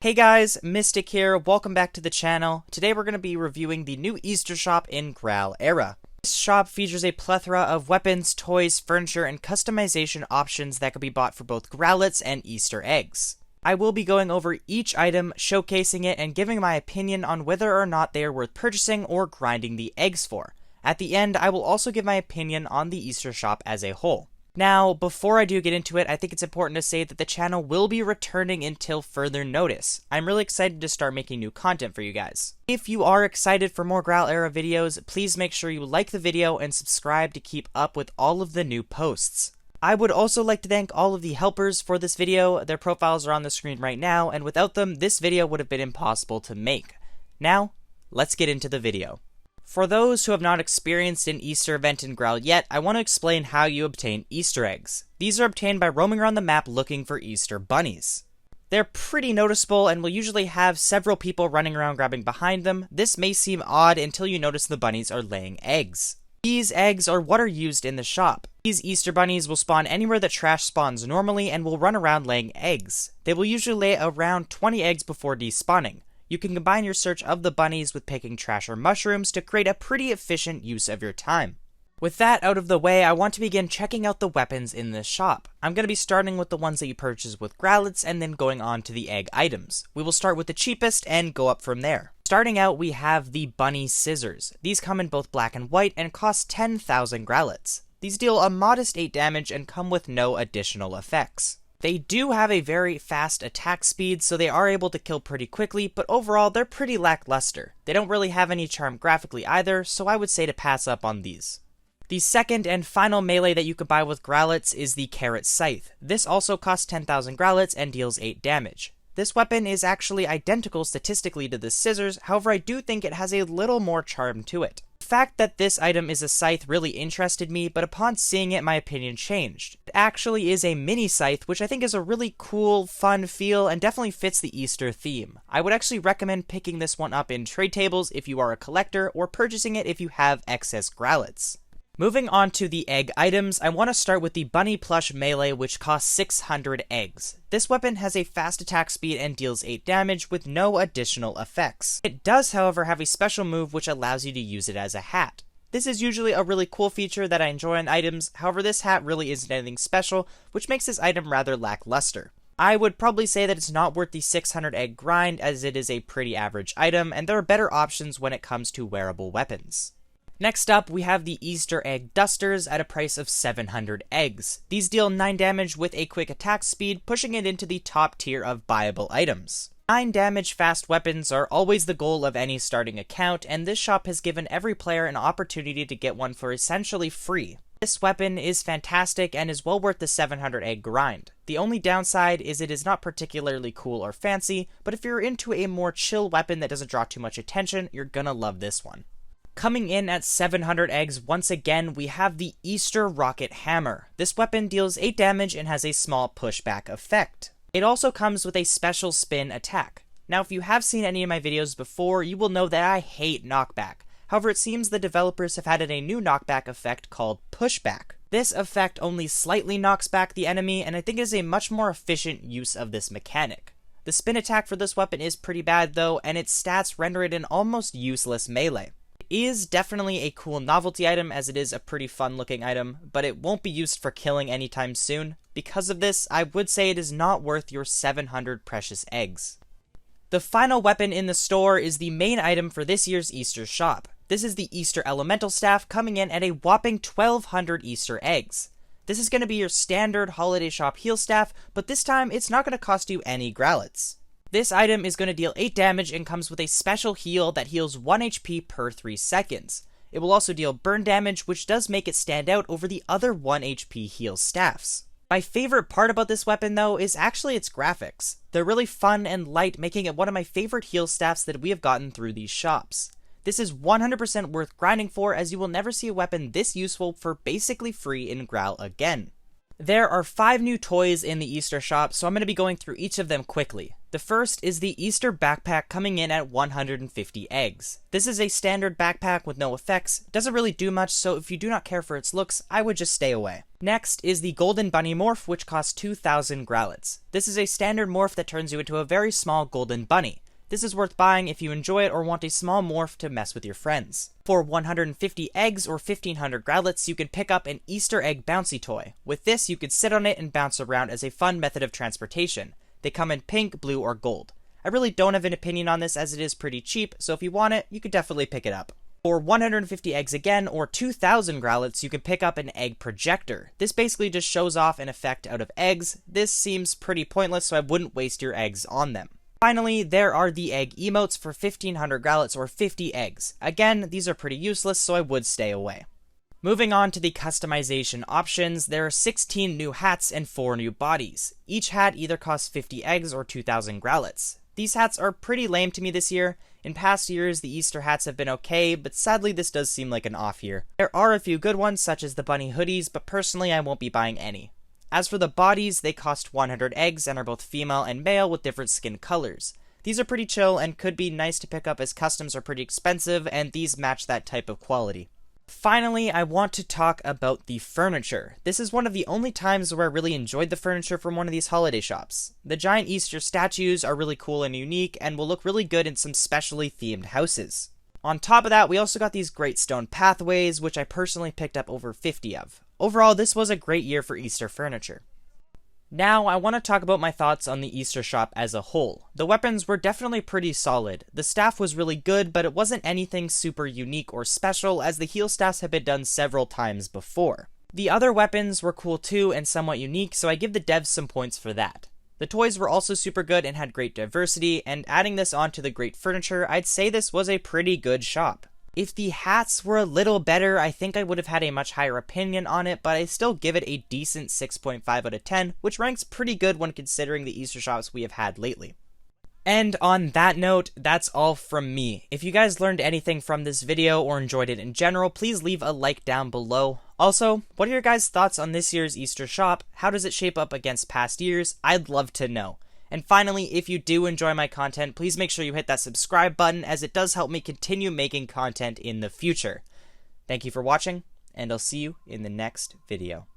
Hey guys, Mistik here, welcome back to the channel. Today we're going to be reviewing the new Easter shop in Graal era. This shop features a plethora of weapons, toys, furniture, and customization options that can be bought for both Growlets and Easter eggs. I will be going over each item, showcasing it, and giving my opinion on whether or not they are worth purchasing or grinding the eggs for. At the end, I will also give my opinion on the Easter shop as a whole. Now, before I do get into it, I think it's important to say that the channel will be returning until further notice. I'm really excited to start making new content for you guys. If you are excited for more Graal era videos, please make sure you like the video and subscribe to keep up with all of the new posts. I would also like to thank all of the helpers for this video. Their profiles are on the screen right now, and without them, this video would have been impossible to make. Now, let's get into the video. For those who have not experienced an Easter event in Graal yet, I want to explain how you obtain Easter eggs. These are obtained by roaming around the map looking for Easter bunnies. They're pretty noticeable and will usually have several people running around grabbing behind them. This may seem odd until you notice the bunnies are laying eggs. These eggs are what are used in the shop. These Easter bunnies will spawn anywhere that trash spawns normally and will run around laying eggs. They will usually lay around 20 eggs before despawning. You can combine your search of the bunnies with picking trash or mushrooms to create a pretty efficient use of your time. With that out of the way, I want to begin checking out the weapons in this shop. I'm going to be starting with the ones that you purchase with Growlets and then going on to the egg items. We will start with the cheapest and go up from there. Starting out, we have the bunny scissors. These come in both black and white and cost 10,000 Growlets. These deal a modest 8 damage and come with no additional effects. They do have a very fast attack speed, so they are able to kill pretty quickly, but overall they're pretty lackluster. They don't really have any charm graphically either, so I would say to pass up on these. The second and final melee that you can buy with Growlets is the Carrot Scythe. This also costs 10,000 Growlets and deals 8 damage. This weapon is actually identical statistically to the scissors, however I do think it has a little more charm to it. The fact that this item is a scythe really interested me, but upon seeing it my opinion changed. It actually is a mini scythe, which I think is a really cool, fun feel and definitely fits the Easter theme. I would actually recommend picking this one up in trade tables if you are a collector, or purchasing it if you have excess Growlets. Moving on to the egg items, I want to start with the Bunny Plush Melee, which costs 600 eggs. This weapon has a fast attack speed and deals 8 damage with no additional effects. It does, however, have a special move which allows you to use it as a hat. This is usually a really cool feature that I enjoy on items, however this hat really isn't anything special, which makes this item rather lackluster. I would probably say that it's not worth the 600 egg grind, as it is a pretty average item, and there are better options when it comes to wearable weapons. Next up, we have the Easter Egg Dusters at a price of 700 eggs. These deal 9 damage with a quick attack speed, pushing it into the top tier of buyable items. 9 damage fast weapons are always the goal of any starting account, and this shop has given every player an opportunity to get one for essentially free. This weapon is fantastic and is well worth the 700 egg grind. The only downside is it is not particularly cool or fancy, but if you're into a more chill weapon that doesn't draw too much attention, you're gonna love this one. Coming in at 700 eggs, once again, we have the Easter Rocket Hammer. This weapon deals 8 damage and has a small pushback effect. It also comes with a special spin attack. Now, if you have seen any of my videos before, you will know that I hate knockback. However, it seems the developers have added a new knockback effect called pushback. This effect only slightly knocks back the enemy, and I think it is a much more efficient use of this mechanic. The spin attack for this weapon is pretty bad though, and its stats render it an almost useless melee. Is definitely a cool novelty item, as it is a pretty fun looking item, but it won't be used for killing anytime soon. Because of this, I would say it is not worth your 700 precious eggs. The final weapon in the store is the main item for this year's Easter shop. This is the Easter Elemental Staff, coming in at a whopping 1200 Easter eggs. This is going to be your standard holiday shop heal staff, but this time it's not going to cost you any Growlets. This item is going to deal 8 damage and comes with a special heal that heals 1 HP per 3 seconds. It will also deal burn damage, which does make it stand out over the other 1 HP heal staffs. My favorite part about this weapon though is actually its graphics. They're really fun and light, making it one of my favorite heal staffs that we have gotten through these shops. This is 100% worth grinding for, as you will never see a weapon this useful for basically free in Graal again. There are 5 new toys in the Easter shop, so I'm going to be going through each of them quickly. The first is the Easter backpack coming in at 150 eggs. This is a standard backpack with no effects, doesn't really do much, so if you do not care for its looks, I would just stay away. Next is the Golden Bunny morph, which costs 2,000 growlits. This is a standard morph that turns you into a very small golden bunny. This is worth buying if you enjoy it or want a small morph to mess with your friends. For 150 eggs or 1,500 growlits, you can pick up an Easter egg bouncy toy. With this, you could sit on it and bounce around as a fun method of transportation. They come in pink, blue, or gold. I really don't have an opinion on this as it is pretty cheap, so if you want it, you could definitely pick it up. For 150 eggs again, or 2,000 growlits, you can pick up an egg projector. This basically just shows off an effect out of eggs. This seems pretty pointless, so I wouldn't waste your eggs on them. Finally, there are the egg emotes for 1,500 growlits or 50 eggs. Again, these are pretty useless, so I would stay away. Moving on to the customization options, there are 16 new hats and 4 new bodies. Each hat either costs 50 eggs or 2,000 growlits. These hats are pretty lame to me this year. In past years, the Easter hats have been okay, but sadly this does seem like an off year. There are a few good ones, such as the bunny hoodies, but personally I won't be buying any. As for the bodies, they cost 100 eggs and are both female and male with different skin colors. These are pretty chill and could be nice to pick up as customs are pretty expensive, and these match that type of quality. Finally, I want to talk about the furniture. This is one of the only times where I really enjoyed the furniture from one of these holiday shops. The giant Easter statues are really cool and unique and will look really good in some specially themed houses. On top of that, we also got these great stone pathways, which I personally picked up over 50 of. Overall, this was a great year for Easter furniture. Now, I want to talk about my thoughts on the Easter shop as a whole. The weapons were definitely pretty solid. The staff was really good, but it wasn't anything super unique or special, as the heal staffs have been done several times before. The other weapons were cool too and somewhat unique, so I give the devs some points for that. The toys were also super good and had great diversity, and adding this onto the great furniture, I'd say this was a pretty good shop. If the hats were a little better, I think I would have had a much higher opinion on it, but I still give it a decent 6.5 out of 10, which ranks pretty good when considering the Easter shops we have had lately. And on that note, that's all from me. If you guys learned anything from this video or enjoyed it in general, please leave a like down below. Also, what are your guys' thoughts on this year's Easter shop? How does it shape up against past years? I'd love to know. And finally, if you do enjoy my content, please make sure you hit that subscribe button, as it does help me continue making content in the future. Thank you for watching, and I'll see you in the next video.